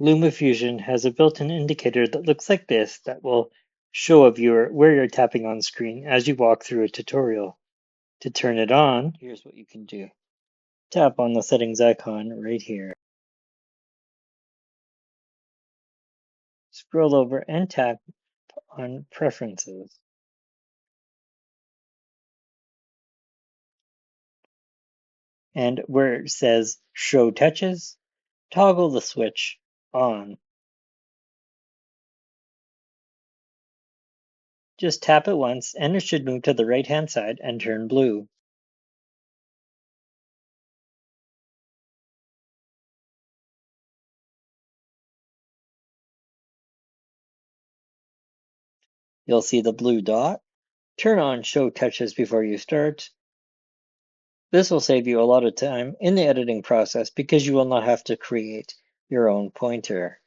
LumaFusion has a built-in indicator that looks like this that will show a viewer where you're tapping on screen as you walk through a tutorial. To turn it on, here's what you can do. Tap on the settings icon right here. Scroll over and tap on Preferences. And where it says Show Touches, toggle the switch on. Just tap it once and it should move to the right-hand side and turn blue. You'll see the blue dot. Turn on Show Touches before you start. This will save you a lot of time in the editing process because you will not have to create your own pointer.